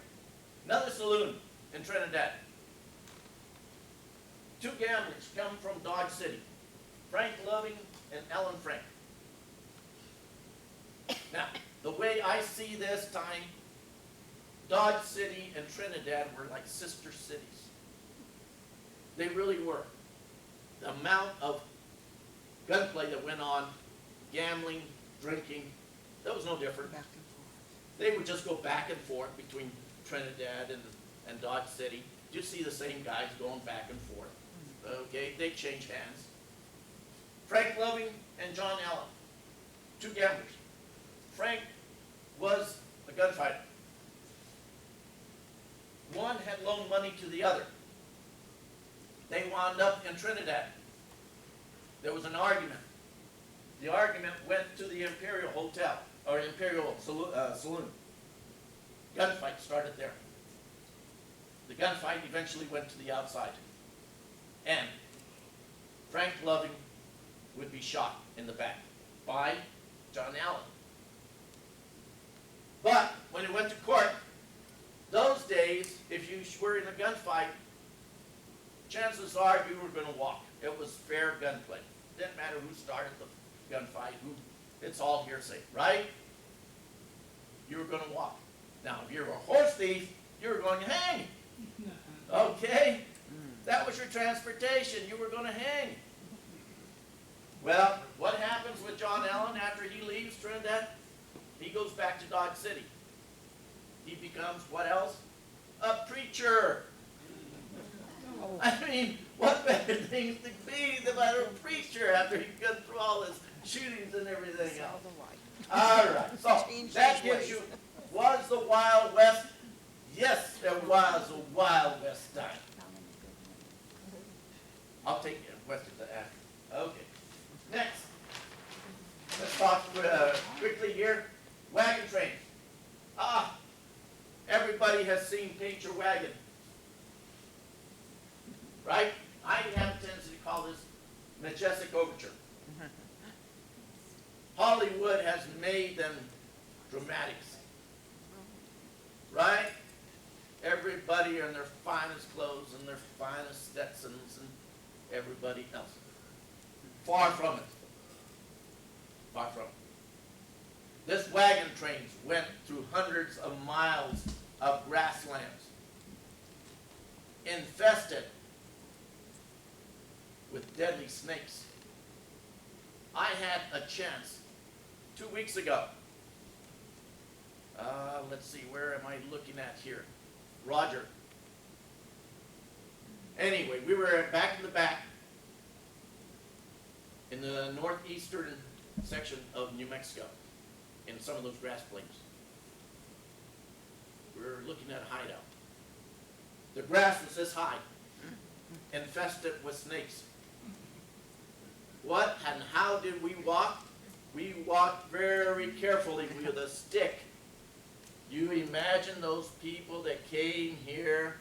another saloon in Trinidad. Two gamblers come from Dodge City, Frank Loving and Ellen Frank. Now, the way I see this time, Dodge City and Trinidad were like sister cities. They really were. The amount of gunplay that went on, gambling, drinking, that was no different. They would just go back and forth between Trinidad and Dodge City. You see the same guys going back and forth. Okay, they change hands. Frank Loving and John Allen, two gamblers. Frank was a gunfighter. One had loaned money to the other. They wound up in Trinidad. There was an argument. The argument went to the Imperial Hotel, or Imperial Saloon. Gunfight started there. The gunfight eventually went to the outside. And Frank Loving would be shot in the back by John Allen. But when it went to court, those days, if you were in a gunfight, chances are you were going to walk. It was fair gunplay. Didn't matter who started the gunfight, it's all hearsay, right? You were going to walk. Now, if you were a horse thief, you were going to hang. Okay? That was your transportation. You were going to hang. Well, what happens with John Allen after he leaves Trinidad? He goes back to Dodge City. He becomes what else? A preacher. I mean, what better things to be than a preacher after he's gone through all his shootings and everything else? All right, so that gives you, was the Wild West? Yes, there was a Wild West time. I'll take you a question to ask. Okay, next. Let's talk quickly here. Wagon trains. Everybody has seen Paint Your Wagon. Right? I have a tendency to call this Majestic Overture. Hollywood has made them dramatics. Right? Everybody in their finest clothes and their finest Stetsons and everybody else. Far from it. Far from it. This wagon trains went through hundreds of miles of grasslands, infested with deadly snakes. I had a chance 2 weeks ago. Let's see, where am I looking at here? Roger. Anyway, we were back in the back in the northeastern section of New Mexico, in some of those grass plains. We were looking at a hideout. The grass was this high, infested with snakes. What and how did we walk? We walked very carefully with a stick. You imagine those people that came here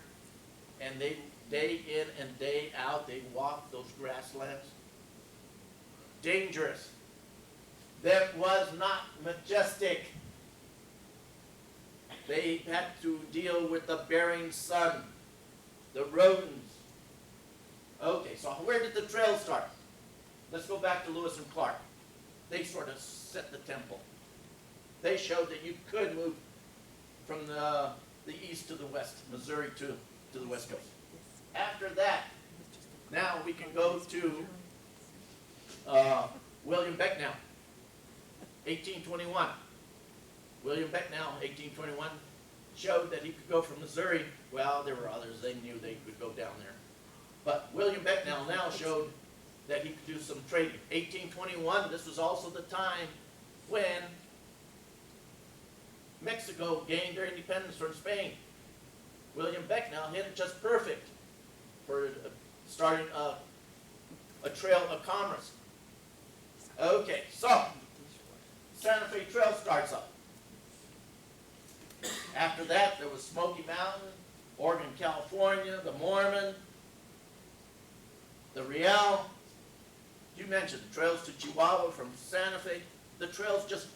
and they, day in and day out, they walked those grasslands? Dangerous. That was not majestic. They had to deal with the bearing sun, the rodents. Okay, so where did the trail start? Let's go back to Lewis and Clark. They sort of set the temple. They showed that you could move from the east to the west, Missouri to the west coast. After that, now we can go to William Becknell, 1821. William Becknell, 1821, showed that he could go from Missouri. Well, there were others. They knew they could go down there. But William Becknell now showed that he could do some trading. 1821, this was also the time when Mexico gained their independence from Spain. William Becknell hit it just perfect for starting a trail of commerce. Okay, so Santa Fe Trail starts up. After that, there was Smoky Mountain, Oregon, California, the Mormon, the Real. You mentioned trails to Chihuahua from Santa Fe. The trails just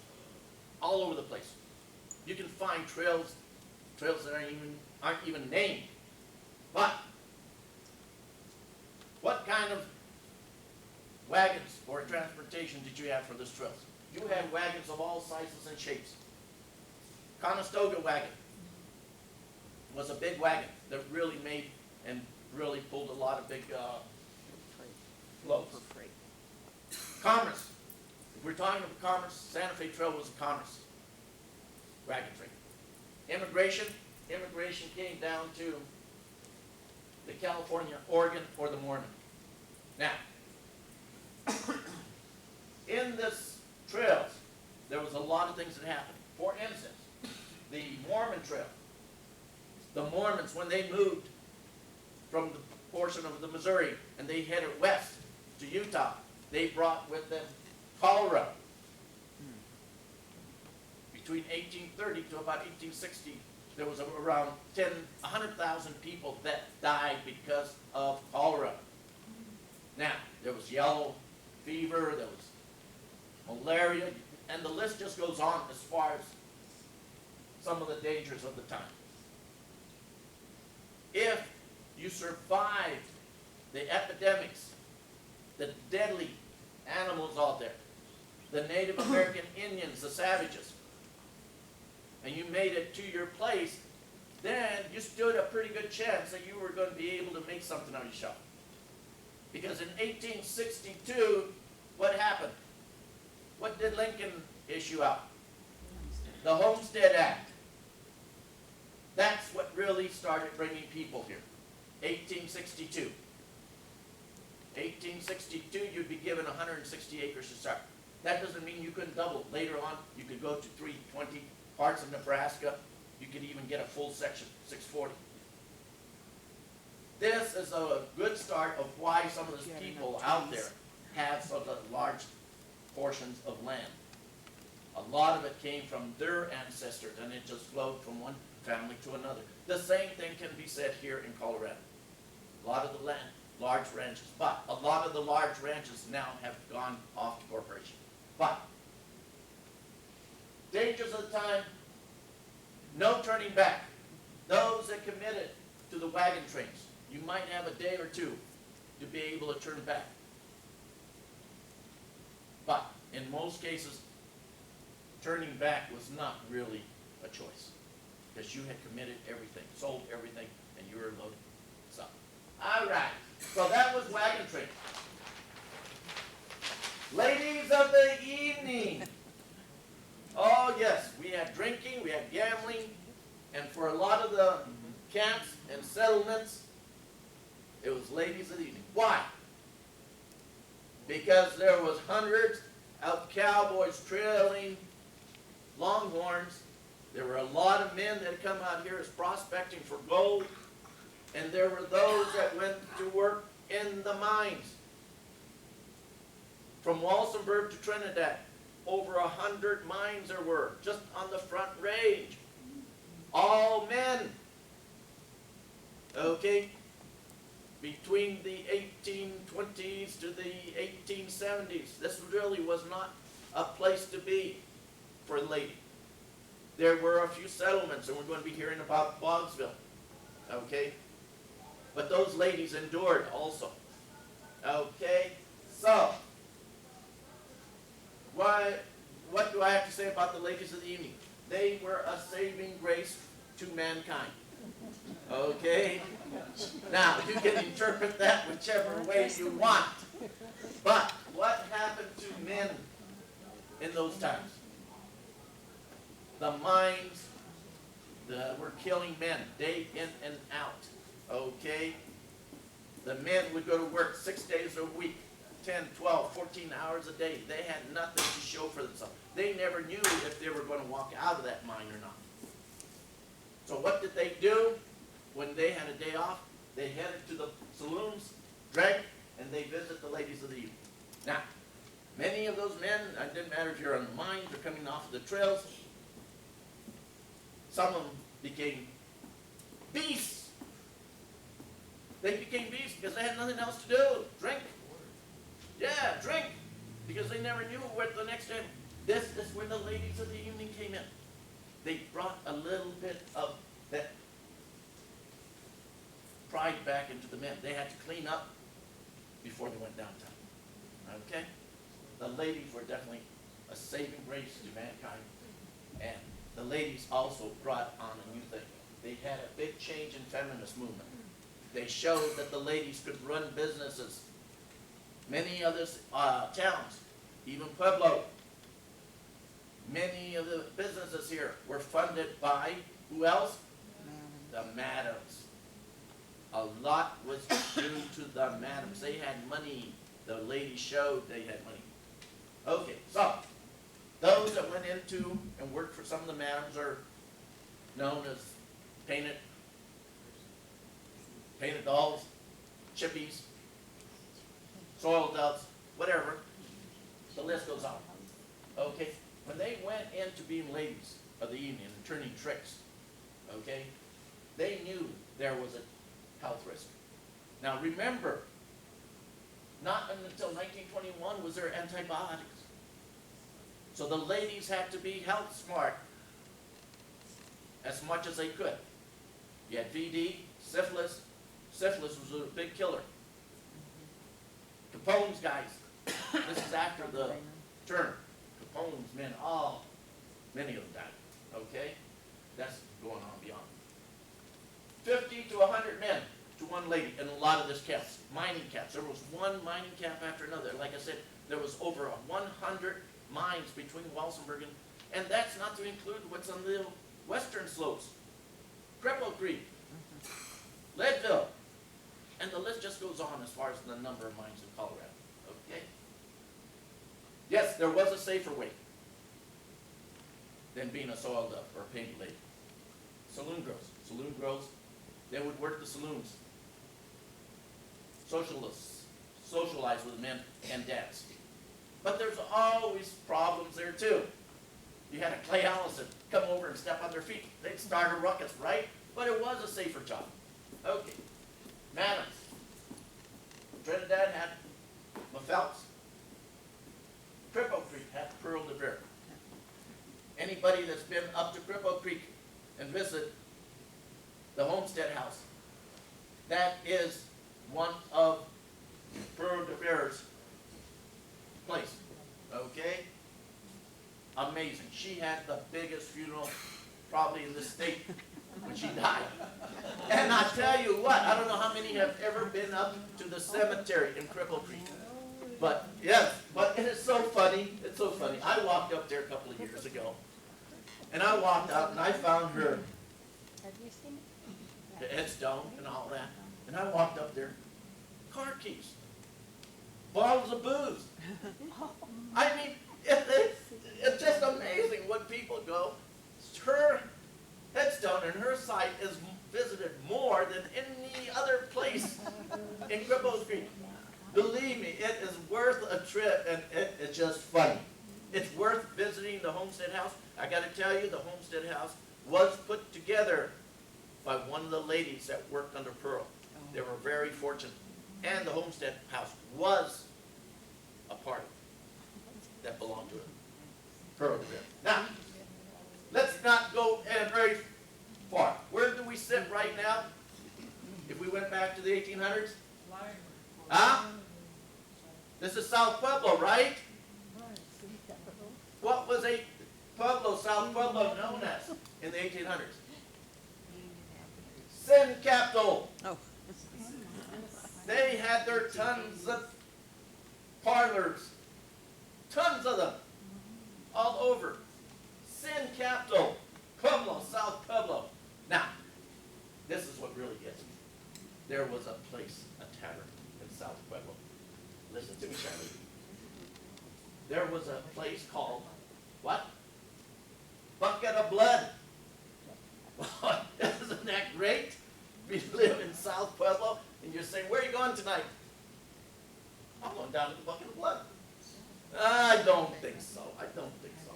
all over the place. You can find trails that aren't even named. But what kind of wagons or transportation did you have for this trails? You had wagons of all sizes and shapes. Conestoga wagon was a big wagon that really made and really pulled a lot of big loads. Commerce. If we're talking about commerce, Santa Fe Trail was a commerce wagon train. Immigration came down to the California, Oregon, or the Mormon. Now, in this trails, there was a lot of things that happened. For instance, the Mormon trail. The Mormons, when they moved from the portion of the Missouri and they headed west to Utah, they brought with them cholera. Between 1830 to about 1860, there was around 100,000 people that died because of cholera. Now, there was yellow fever, there was malaria, and the list just goes on as far as some of the dangers of the time. If you survived the epidemics, the deadly animals out there, the Native American Indians, the savages, and you made it to your place, then you stood a pretty good chance that you were going to be able to make something out of yourself. Because in 1862, what happened? What did Lincoln issue out? The Homestead Act. That's what really started bringing people here. 1862. 1862, you'd be given 160 acres to start. That doesn't mean you couldn't double. Later on, you could go to 320. Parts of Nebraska, you could even get a full section, 640. This is a good start of why some of these people out there have such large portions of land. A lot of it came from their ancestors, and it just flowed from one family to another. The same thing can be said here in Colorado. A lot of the land, large ranches, but a lot of the large ranches now have gone off to corporation. But dangers of the time, no turning back. Those that committed to the wagon trains, you might have a day or two to be able to turn back. But in most cases, turning back was not really a choice, because you had committed everything, sold everything, and you were loaded. So, all right. So that was wagon train. Ladies of the evening. Oh yes, we had drinking, we had gambling, and for a lot of the camps and settlements, it was ladies of the evening. Why? Because there was hundreds of cowboys trailing longhorns. There were a lot of men that had come out here as prospecting for gold, and there were those that went to work in the mines. From Walsenburg to Trinidad, over 100 mines there were, just on the Front Range. All men. Okay? Between the 1820s to the 1870s, this really was not a place to be for a lady. There were a few settlements, and we're going to be hearing about Boggsville. Okay? But those ladies endured also. Okay? So, what do I have to say about the ladies of the evening? They were a saving grace to mankind. Okay? Now, you can interpret that whichever way you want. But what happened to men in those times? The mines were killing men day in and out. Okay? The men would go to work 6 days a week. 10, 12, 14 hours a day. They had nothing to show for themselves. They never knew if they were going to walk out of that mine or not. So what did they do when they had a day off? They headed to the saloons, drank, and they visit the ladies of the evening. Now, many of those men, it didn't matter if you're on the mines or coming off of the trails, some of them became beasts. They became beasts because they had nothing else to do. Drink. Yeah, drink. Because they never knew what the next day. This is where the ladies of the evening came in. They brought a little bit of that pride back into the men. They had to clean up before they went downtown. Okay? The ladies were definitely a saving grace to mankind. And the ladies also brought on a new thing. They had a big change in feminist movement. They showed that the ladies could run businesses. Many other towns, even Pueblo, many of the businesses here were funded by, who else? The madams. A lot was due to the madams. They had money. The ladies showed they had money. Okay, so those that went into and worked for some of the madams are known as painted dolls, chippies, soil doves, whatever. The list goes on. Okay, when they went into being ladies of the evening and turning tricks, okay, they knew there was a health risk. Now remember, not until 1921 was there antibiotics. So the ladies had to be health smart as much as they could. You had VD, syphilis. Syphilis was a big killer. Capone's guys. This is after the turn. Capone's men, many of them died. Okay? That's going on beyond. 50 to 100 men to one lady in a lot of this camps. Mining camps. There was one mining camp after another. Like I said, there was over 100 mines between Walsenburg and that's not to include what's on the western slopes. Cripple Creek, Leadville, and the list just goes on as far as the number of mines in Colorado. Okay? Yes, there was a safer way than being a soil dove or a painted lady. Saloon girls. Saloon girls, they would work the saloons. Socialize with men and dance. But there's always problems there too. You had a Clay Allison come over and step on their feet. They'd start a ruckus, right? But it was a safer job. Okay. Madams. Trinidad had Phelps. Cripple Creek had Pearl de Beer. Anybody that's been up to Cripple Creek and visit the Homestead House, that is one of Pearl de Beer's place. Okay? Amazing. She had the biggest funeral probably in this state when she died. And I tell you what, I don't know how many have ever been up to the cemetery in Cripple Creek. But yes, but it is so funny. It's so funny. I walked up there a couple of years ago. And I walked out and I found her the headstone and all that. And I walked up there. Car keys. Bottles of booze. I mean, it's just amazing when people go. Her headstone and her site is visited more than any other place in Cripple Creek. Believe me, it is worth a trip, and it's just funny. It's worth visiting the Homestead House. I got to tell you, the Homestead House was put together by one of the ladies that worked under Pearl. They were very fortunate. And the Homestead House was a part of it that belonged to it. Pearl de Beer. Now, let's not go very far. Where do we sit right now? If we went back to the 1800s? Huh? This is South Pueblo, right? What was South Pueblo known as in the 1800s? Sin capital. Oh. They had their tons of parlors. Tons of them. All over. Sin capital. Pueblo, South Pueblo. Now, this is what really gets me. There was a place, a tavern in South Pueblo. Listen to me, Charlie. There was a place called, what? Bucket of Blood. Isn't that great? We live in South Pueblo, and you're saying, where are you going tonight? I'm going down to the Bucket of Blood. I don't think so. I don't think so.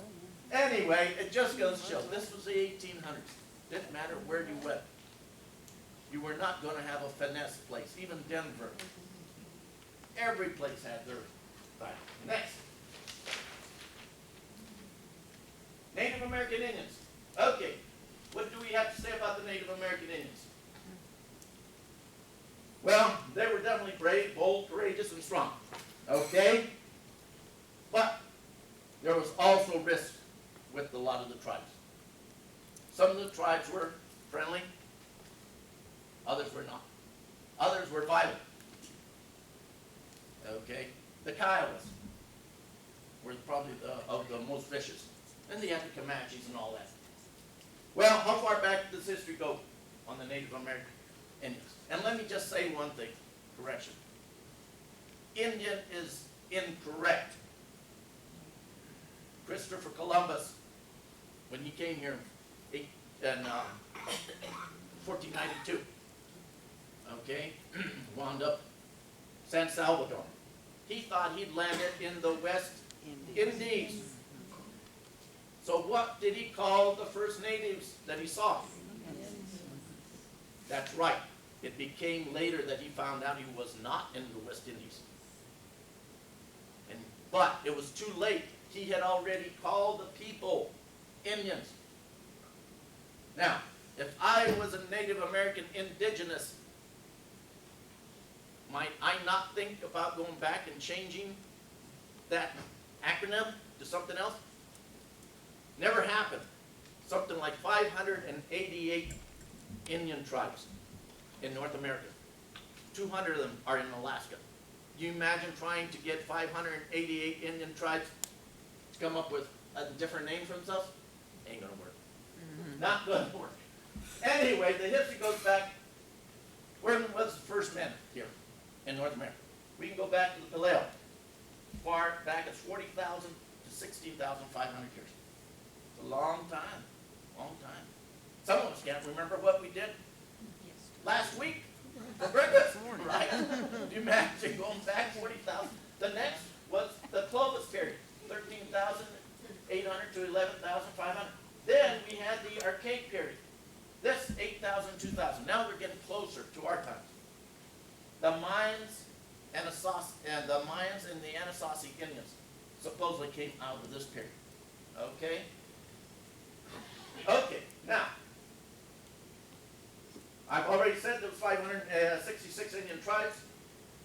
Anyway, it just goes to show, this was the 1800s. Didn't matter where you went. You were not going to have a finesse place, even Denver. Every place had their thing. Next. Native American Indians. Okay, what do we have to say about the Native American Indians? Well, they were definitely brave, bold, courageous, and strong. Okay? But there was also risk with a lot of the tribes. Some of the tribes were friendly, others were not. Others were violent. Okay? The Kiowas were probably the most vicious. And they had the Comanches and all that. Well, how far back does history go on the Native American Indians? And let me just say one thing, correction. Indian is incorrect. Christopher Columbus, when he came here in 1492, okay, wound up San Salvador. He thought he'd landed in the West Indies. So what did he call the first natives that he saw? That's right. It became later that he found out he was not in the West Indies. But it was too late. He had already called the people Indians. Now, if I was a Native American indigenous, might I not think about going back and changing that acronym to something else? Never happened. Something like 588 Indian tribes in North America. 200 of them are in Alaska. You imagine trying to get 588 Indian tribes to come up with a different name for themselves? Ain't gonna work. Not gonna work. Anyway, the history goes back. When was the first men here in North America? We can go back to the Paleo. Far back as 40,000 to 16,500 years. It's a long time. Long time. Some of us can't remember what we did last week for breakfast. Right? Do you imagine going back 40,000? The next was the Clovis period. 13,800 to 11,500. Then we had the Archaic period. This 8,000, 2,000. Now we're getting closer to our times. The Mayans and the Anasazi Indians supposedly came out of this period. Okay? Okay, now, I've already said there was 566 Indian tribes.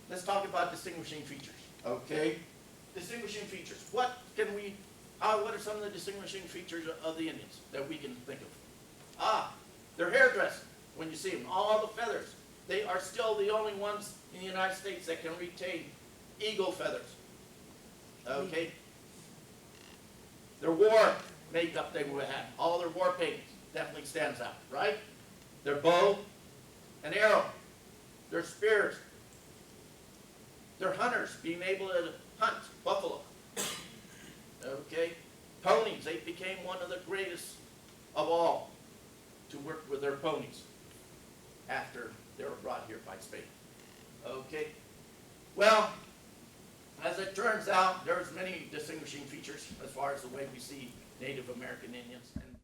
Let's talk about distinguishing features. Okay? Distinguishing features. What are some of the distinguishing features of the Indians that we can think of? Their hairdressing, when you see them, all the feathers. They are still the only ones in the United States that can retain eagle feathers. Okay? Their war makeup they would have, all their war paintings, definitely stands out, right? Their bow and arrow, their spears, their hunters, being able to hunt buffalo. Okay? Ponies, they became one of the greatest of all to work with their ponies after they were brought here by Spain. Okay? Well, as it turns out, there's many distinguishing features as far as the way we see Native American Indians. And